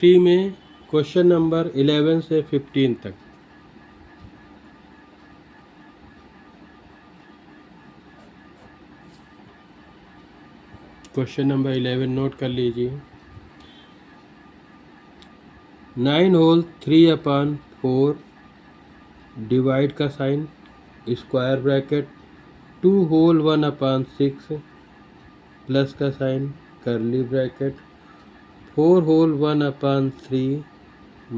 Three में question number 11 से 15 तक। क्वेश्चन नंबर 11 नोट कर लीजिए। 9 होल 3/4 डिवाइड का sign square bracket 2 whole 1/6 plus का sign curly bracket 4 whole 1/3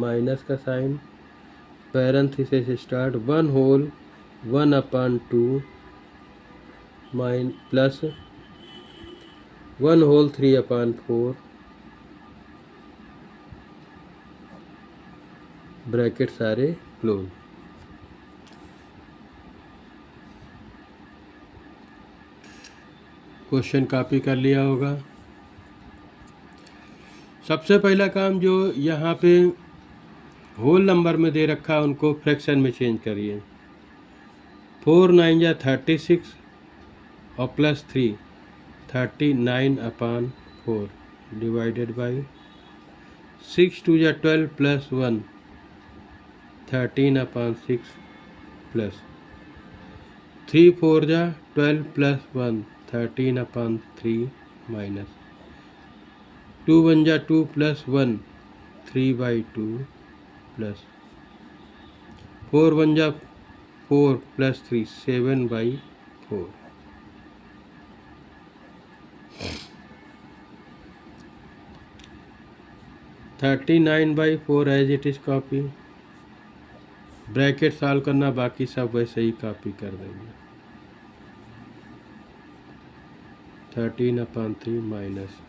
minus का sign parenthesis start 1 whole 1/2 plus 1 whole 3/4 bracket सारे क्लोज। क्वेश्चन कॉपी कर लिया होगा। सबसे पहला काम जो यहाँ पे होल नंबर में दे रखा है उनको फ्रैक्शन में चेंज करिए। 4 9 जा 36 और प्लस 3 39/4 डिवाइडेड बाई 6 2 जा 12 प्लस 1 13/6 प्लस 3 4 जा 12 प्लस 1 13/3 माइनस 2 1 जा 2 प्लस 1 3/2 प्लस 4 1 जा 4 plus 3 7/4 39/4 as it is copy. Bracket solve करना, बाकी सब वैसे ही कॉपी कर देंगे। 13/3 माइनस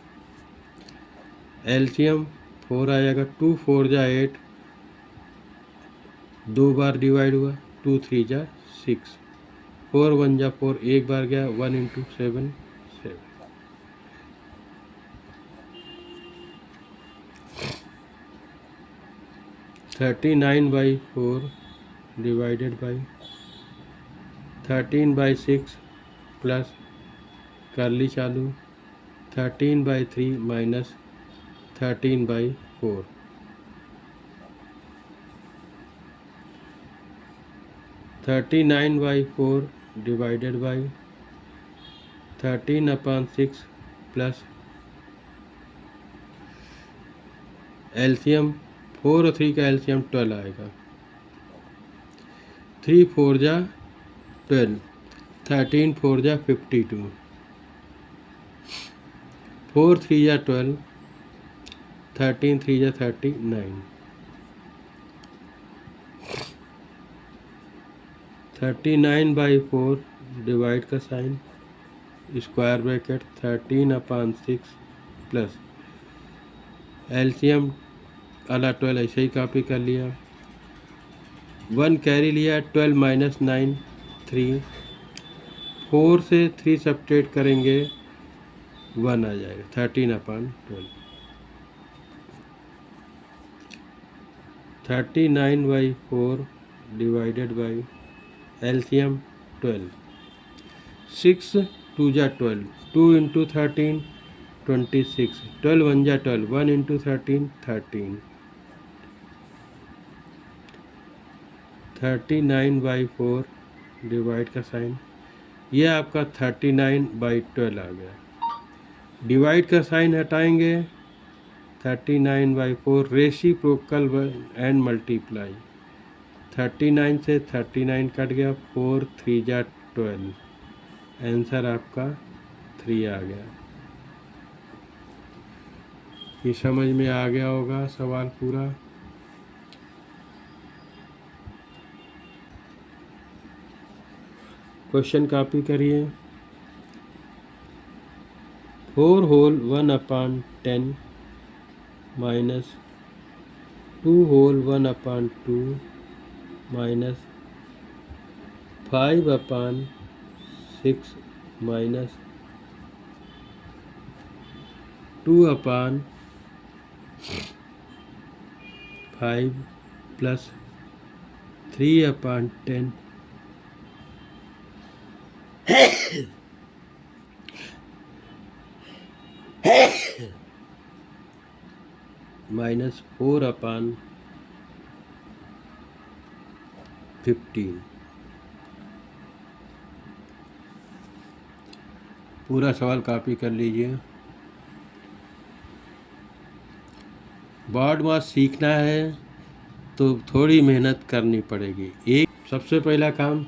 एलसीएम 4 आ जाएगा। 2 4 जा 8 दो बार डिवाइड हुआ 2 3 जा 6 4 1 जा 4 एक बार गया 1 × 7 7 39/4 डिवाइडेड बाई 13/6 प्लस करली चालू 13/3 minus 13/4 39/4 divided by 13/6 plus LCM 4 और 3 का एलसीएम 12 आएगा। 3 4 जा 12 13 4 जा 52 4 3 जा 12 13 3 जा 39 39/4 डिवाइड का sign square bracket 13/6 plus LCM अला 12 ऐसे ही कॉपी कर लिया। 1 कैरी लिया 12 माइनस 9 3 4 से 3 सब्ट्रैक्ट करेंगे 1 आ जाएगा 13/12 39/4 डिवाइडेड बाई एलसीएम 12 6 2 जा 12 2 × 13 26 12 1 जा 12 1 × 13 13 39/4 डिवाइड का साइन ये आपका 39/12 आ गया। डिवाइड का साइन हटाएंगे 39/4 रेसिप्रोकल एंड मल्टीप्लाई 39 से 39 कट गया 4 3 जा 12 आंसर आपका 3 आ गया। ये समझ में आ गया होगा सवाल पूरा। क्वेश्चन कॉपी करिए। 4 whole 1/10 minus 2 whole 1/2 minus 5/6 minus 2/5 plus 3/10 - minus 4/15। पूरा सवाल कॉपी कर लीजिए। बॉड मास सीखना है तो थोड़ी मेहनत करनी पड़ेगी। एक सबसे पहला काम,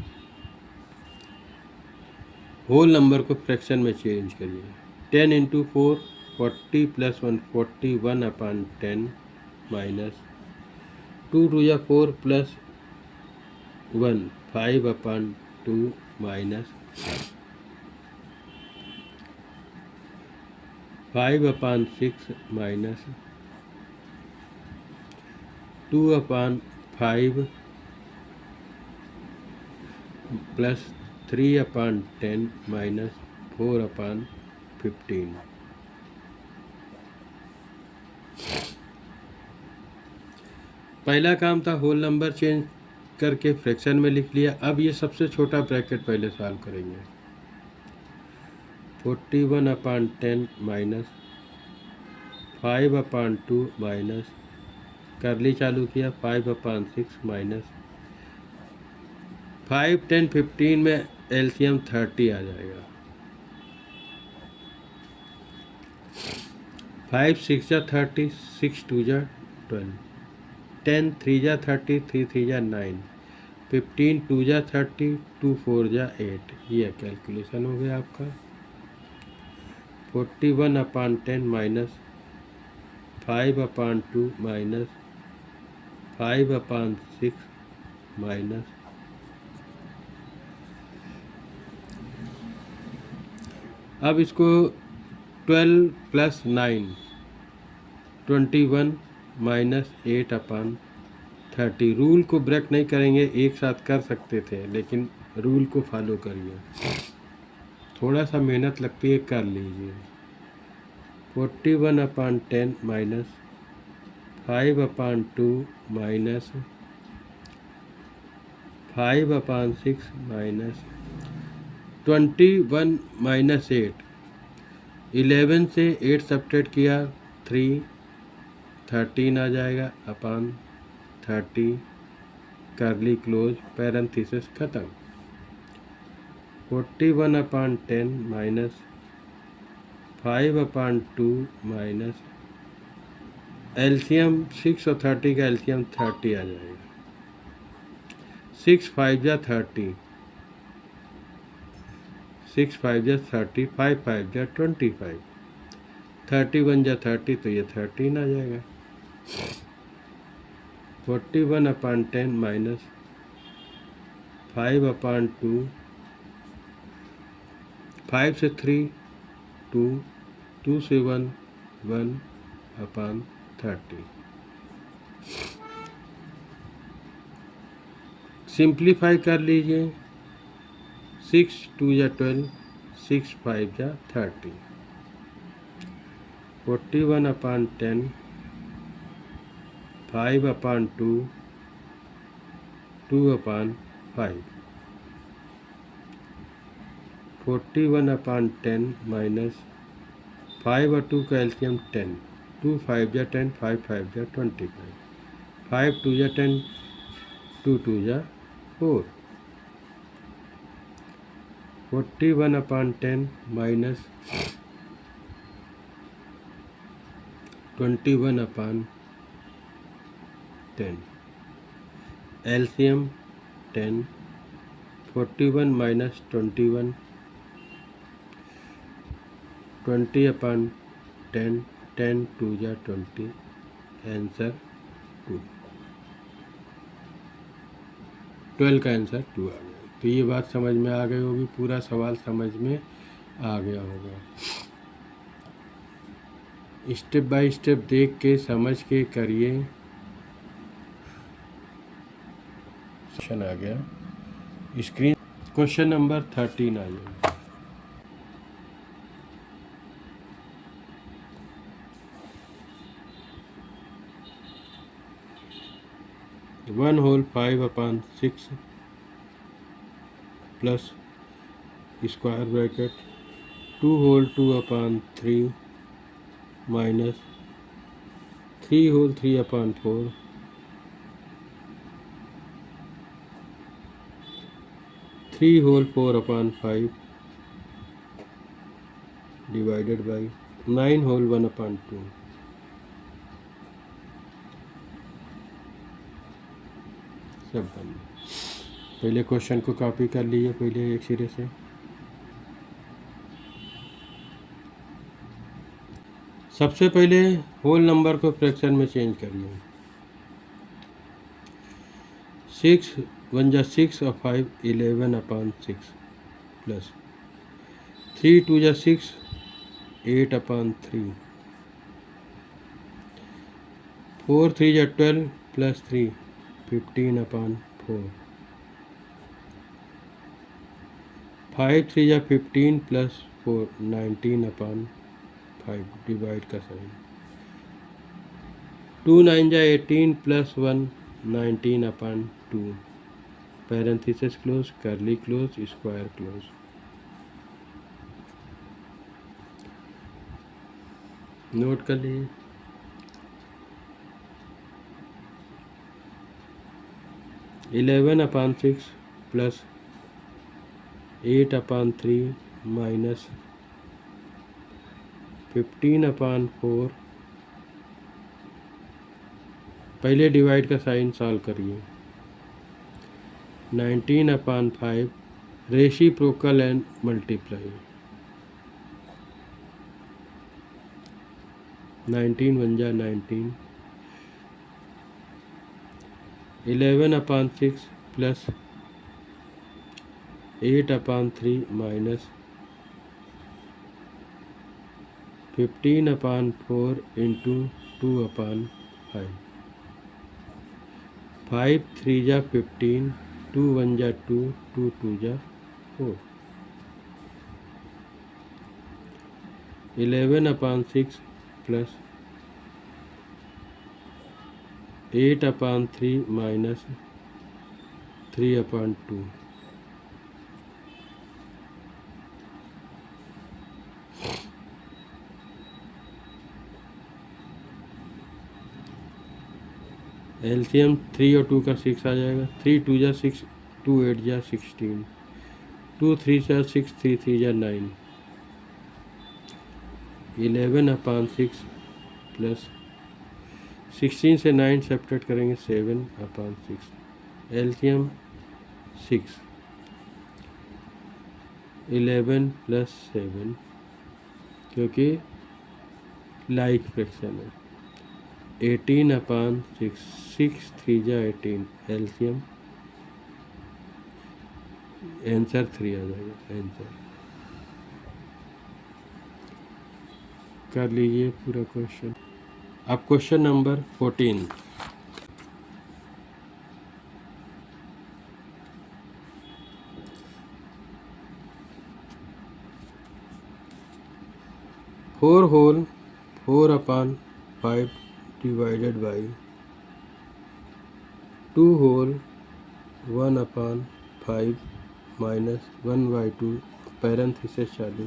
होल नंबर को फ्रैक्शन में चेंज करिए। 10 इंटू 4 40 प्लस 1 41/10 माइनस 2 टू या 4 plus 1 5/2 minus 5/6 minus 2/5 plus 3/10 minus 4/15। पहला काम था होल नंबर चेंज करके फ्रैक्शन में लिख लिया। अब ये सबसे छोटा ब्रैकेट पहले सॉल्व करेंगे। 41/10 माइनस 5/2 माइनस करली चालू किया 5/6 माइनस 5 10 15 में एलसीएम 30 आ जाएगा। 5 6 जा 30 6 2 जा 12 10 3 जा 30 3 3 जा 9 15 2 जा 30 2 4 जा 8। ये कैलकुलेशन हो गया आपका। 41/10 माइनस 5/2 माइनस 5/6 माइनस अब इसको 12 प्लस 9 21 माइनस 8/30। रूल को ब्रेक नहीं करेंगे, एक साथ कर सकते थे लेकिन रूल को फॉलो करिए। थोड़ा सा मेहनत लगती है, कर लीजिए। 41/10 माइनस 5/2 माइनस 5/6 माइनस 21 माइनस 8 11 से 8 सब्ट्रैक्ट किया 3 13 आ जाएगा अपान 30 करली क्लोज पैरेंथेसिस खत्म। 41/10 माइनस 5/2 माइनस एलसीएम 6 और 30 का एलसीएम 30 आ जाएगा। 6 5 जा 30 6 5 जा 30 5 5 जा 25 31 जा 30 तो ये 13 आ जाएगा। 41/10 माइनस 5/2 5 से 3 2 2 से 1 1/30। सिंप्लीफाई कर लीजिए। 6 2 या 12 6 5 या 30। 41/10 5/2 2/5 41/10 माइनस 5/2 का एलसीएम 10 2 5 या 10 5 5 या 25 5 2 या 10 2 2 या 4। 41/10 माइनस 21/10 एलसीएम 10 41 माइनस 21 20/10 10 2 या 20 आंसर 2। 12 का आंसर 2 आ गया। तो ये बात समझ में आ गई होगी, पूरा सवाल समझ में आ गया होगा। स्टेप बाय स्टेप देख के समझ के करिए। क्वेश्चन आ गया स्क्रीन। क्वेश्चन नंबर 13 आ जाएगा। One whole 5/6 plus square bracket 2 whole 2/3 minus 3 whole 3/4, 3 whole 4/5 divided by 9 whole 1/2। सब बन पहले क्वेश्चन को कॉपी कर लीजिए पहले एक सिरे से। सबसे पहले होल नंबर को फ्रैक्शन में चेंज करिए। 6 1 जा 6 और 5 11/6 प्लस 3 2 जा 6 8/3, 4 3 जा 12 प्लस 3 15/4, 5 3 जा 15 प्लस 4 19/5 डिवाइड का साइन, 2 9 जा 18 plus 1 19/2 parenthesis close curly close square close. Note कर लीजिए। (11/6 प्लस 8/3 माइनस 15/4। पहले डिवाइड का साइन सॉल्व करिए। 19/5 रेसिप्रोकल एंड मल्टीप्लाई, 19 1 जा 19, 11/6 प्लस 8/3 माइनस 15/4 इंटू 2/5, 5 3 जा 15, 2 1 जा 2, 2 2 जा 4, 11/6 प्लस 8/3 माइनस 3/2, एलसीएम 3 और 2 का 6 आ जाएगा। 3 2 जा 6, 2 8 जा 16, 2 3 जा 6, 3 3 जा 9, 11/6 प्लस 16 से 9 सेपरेट करेंगे 7/6, एलसीएम 6, 11 प्लस 7 क्योंकि लाइक फ्रैक्शन है। 18/6, 6 3 जा 18, एलसीएम आंसर 3 आ जाएगा। आंसर कर लीजिए पूरा क्वेश्चन। अब question number 14। Four whole 4/5 divided by 2 whole 1/5 minus 1/2 parenthesis चालू,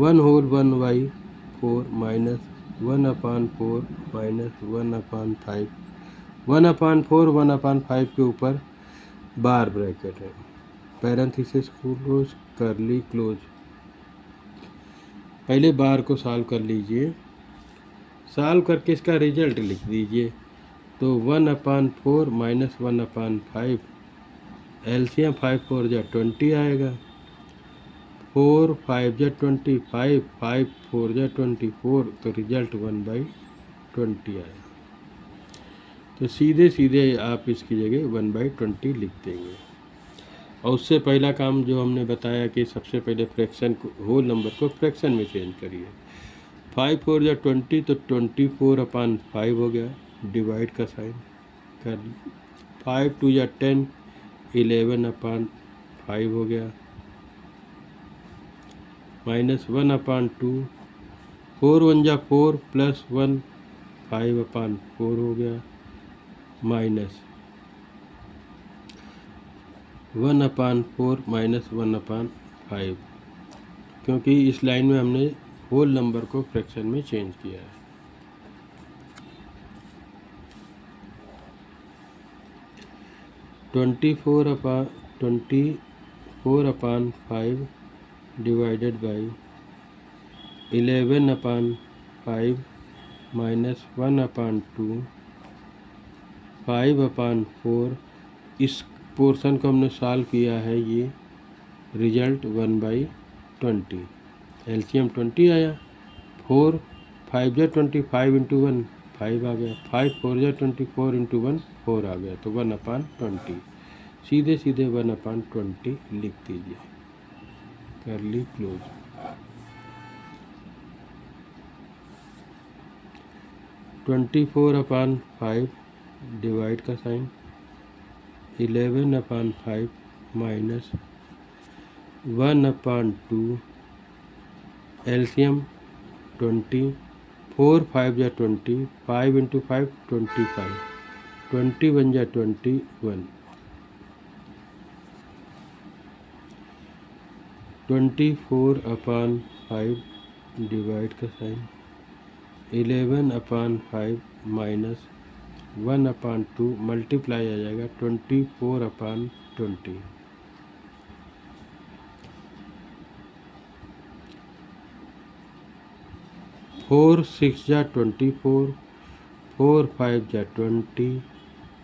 1 होल 1/4 माइनस 1/4 माइनस 1/5, 1/4 1/5 के ऊपर बार ब्रैकेट है, पैरेंथेसिस क्लोज कर्ली क्लोज। पहले बार को सॉल्व कर लीजिए, सॉल्व करके इसका रिजल्ट लिख दीजिए। तो 1/4 माइनस 1/5, एलसीएम 5 4 जा 20 आएगा, 4 5 जा 25, 5 4 जा 24, तो रिजल्ट 1/20 आएगा। तो सीधे सीधे आप इसकी जगह 1/20 लिख देंगे। और उससे पहला काम जो हमने बताया कि सबसे पहले फ्रैक्शन को, होल नंबर को फ्रैक्शन में चेंज करिए। 5 4 जा 20, तो 24/5 हो गया, डिवाइड का साइन कर। 5 2 जा 10, 11/5 हो गया, माइनस 1/2, 4 1 जा 4 प्लस 1 5/4 हो गया, माइनस 1/4 माइनस 1/5, क्योंकि इस लाइन में हमने होल नंबर को फ्रैक्शन में चेंज किया है। 24/5 डिवाइडेड बाई 11/5 माइनस 1/2 5/4। इस पोर्शन को हमने सॉल्व किया है, ये रिजल्ट 1/20। एलसीएम 20 आया। 4 5 जा 25 इंटू 1 5 आ गया। 5 4 जा 24 इंटू 1 4 आ गया। तो 1/20 सीधे सीधे 1/20 लिख दीजिए। करली क्लोज। 24/5 डिवाइड का साइन 11/5 माइनस 1/2 एलसीएम 20 4 5 जा 20 5 इंटू 5 25 21 जा 21 24/5 डिवाइड का साइन 11/5 माइनस 1/2 मल्टीप्लाई आ जाएगा 24/20। 4 6 जा 24 4 5 जा 20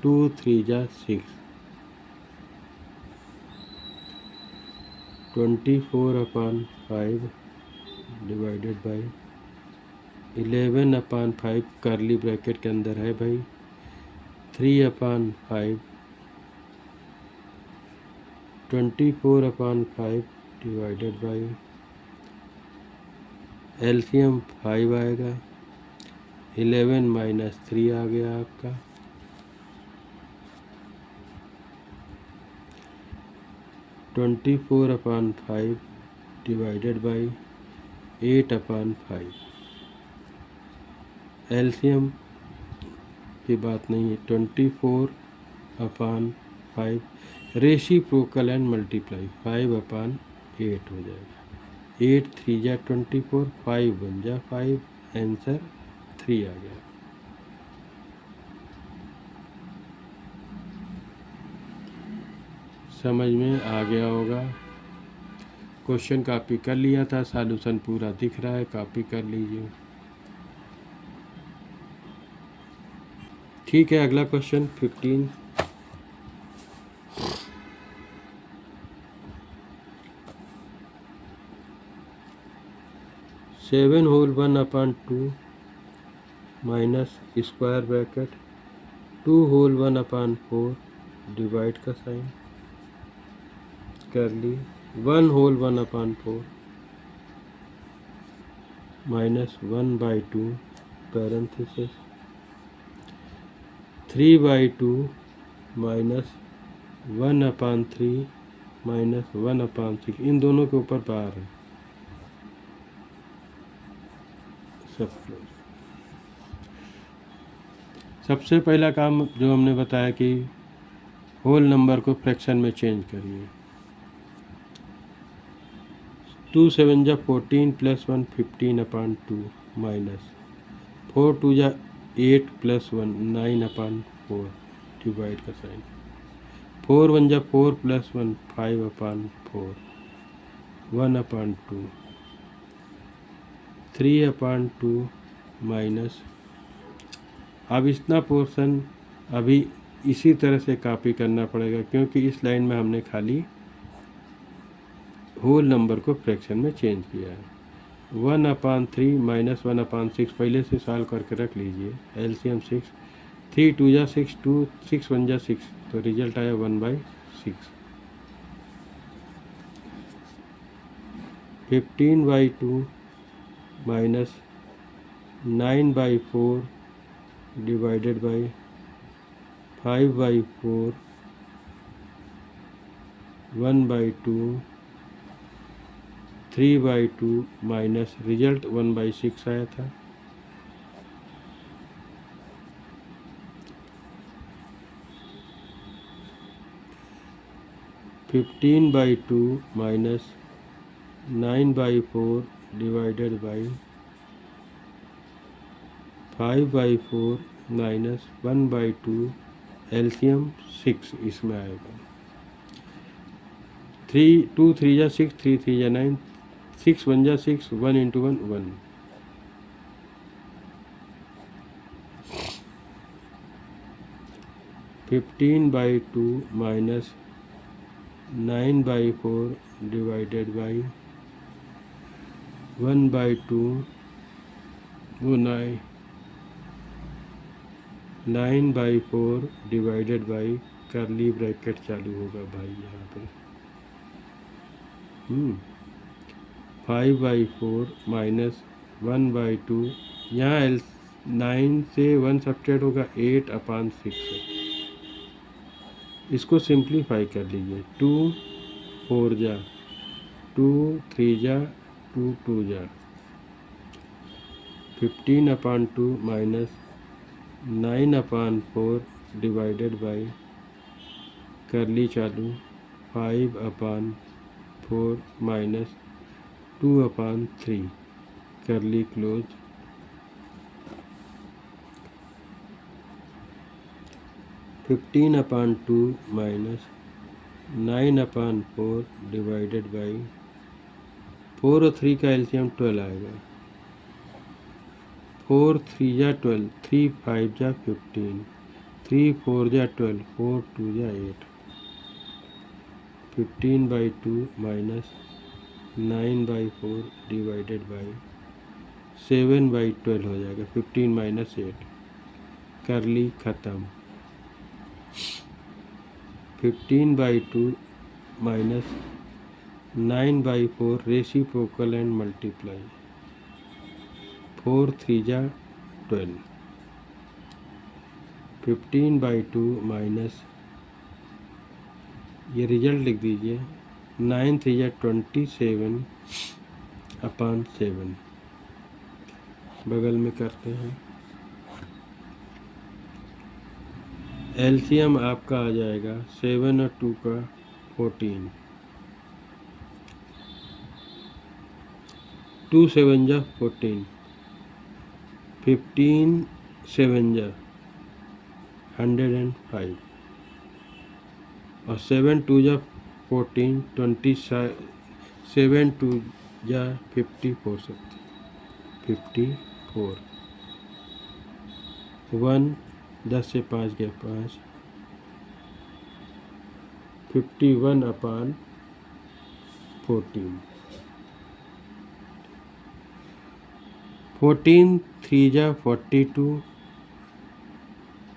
2 3 जा 6 24/5 डिवाइडेड बाई 11/5 करली ब्रैकेट के अंदर है भाई 3/5 24/5 डिवाइडेड बाई एलसीएम 5 आएगा 11 माइनस 3 आ गया आपका 24/5 डिवाइडेड बाई 8/5। एलसीएम की बात नहीं है। 24/5 रेसिप्रोकल एंड मल्टीप्लाई 5/8 हो जाएगा। 8 3 जा 24 5 1 जा 5 आंसर 3 आ गया। समझ में आ गया होगा। क्वेश्चन कॉपी कर लिया था, सॉल्यूशन पूरा दिख रहा है, कॉपी कर लीजिए। ठीक है, अगला question 15। Seven whole 1/2 minus square bracket 2 whole 1/4 divide का साइन कर ली 1 whole 1/4 minus 1/2 parenthesis 3/2 minus 1/3 minus 1/6। इन दोनों के ऊपर बार है सब। सबसे पहला काम जो हमने बताया कि होल नंबर को फ्रैक्शन में चेंज करिए। 2 7 जा 14 प्लस 1 15/2 माइनस 4 2 जा 8 प्लस 1 9/4 डिवाइड का साइन 4 1 जा 4 प्लस 1 5/4 1/2 3/2 माइनस। अब इतना पोर्शन अभी इसी तरह से कॉपी करना पड़ेगा क्योंकि इस लाइन में हमने खाली होल नंबर को फ्रैक्शन में चेंज किया है। 1/3 माइनस 1/6 पहले से सॉल्व करके रख लीजिए। एलसीएम 6 3 2 जा 6 2 6 1 जा 6 तो रिजल्ट आया 1/6। 15/2 minus 9/4 divided by 5/4 1/2 3/2 minus result 1/6 आया था। Fifteen by 2 minus 9/4 divided by 5/4 minus 1/2 LCM 6 इसमें आएगा। 3 2 3 जा 6, 3 3 जा 9, 6 1 जा 6, 1 into 1 1। 15/2 minus 9/4 divided by 1/2 वो 9/4 डिवाइडेड बाई करली ब्रैकेट चालू होगा भाई यहाँ पे 5/4 माइनस 1/2 यहाँ 9 से 1 सब्ट्रैक्ट होगा 8/6। इसको सिंप्लीफाई कर लीजिए। 2 4 जा 2 3 जा 2 2 जा 15/2 माइनस 9/4 डिवाइडेड बाई करली चालू 5/4 माइनस 2/3 करली क्लोज। 15/2 माइनस 9/4 डिवाइडेड बाई 4 और 3 का एलसीएम 12 आएगा। 4 3 जा 12, 3 5 जा 15, 3 4 जा 12, 4 2 जा 8। 15/2 माइनस 9/4 डिवाइडेड बाई 7/12 हो जाएगा। 15 माइनस 8 करली ख़त्म। 15/2 माइनस 9/4 रेसिप्रोकल एंड मल्टीप्लाई 4 3 जा 12। 15/2 माइनस ये रिजल्ट लिख दीजिए 9 3 जा 27/7 बगल में करते हैं। एलसीएम आपका आ जाएगा 7 और 2 का 14, 2 7 जा 14, 15 7 जा 105 और 7 2 जा 14, 27 2 जा 54 54 1 10 से 5 गया 5 51/14 14 3 जा 42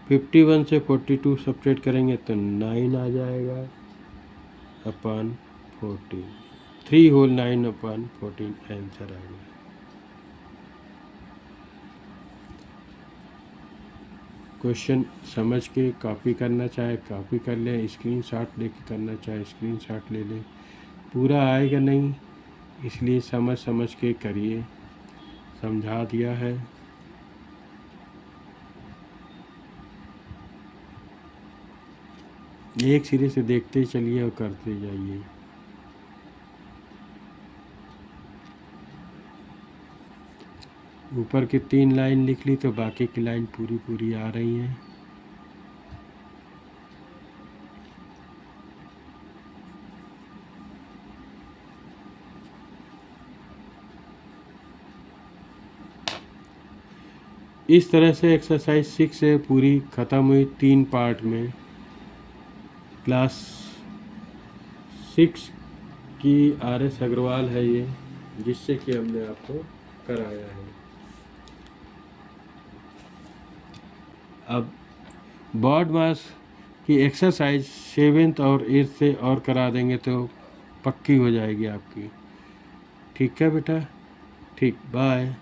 51 से 42 सब्ट्रैक्ट करेंगे तो 9 आ जाएगा अपॉन 14 3 होल 9/14 आंसर आ गया। क्वेश्चन समझ के कॉपी करना चाहे कॉपी कर लें, स्क्रीनशॉट लेके करना चाहे स्क्रीनशॉट ले लें। पूरा आएगा नहीं इसलिए समझ के करिए, समझा दिया है। एक सिरे से देखते चलिए और करते जाइए। ऊपर की 3 लाइन लिख ली तो बाकी की लाइन पूरी आ रही हैं। इस तरह से एक्सरसाइज 6 से पूरी ख़त्म हुई 3 पार्ट में। क्लास 6 की RS अग्रवाल है ये, जिससे कि हमने आपको कराया है। अब बोर्ड मास की एक्सरसाइज 7th और 8th से और करा देंगे तो पक्की हो जाएगी आपकी। ठीक है बेटा, ठीक, बाय।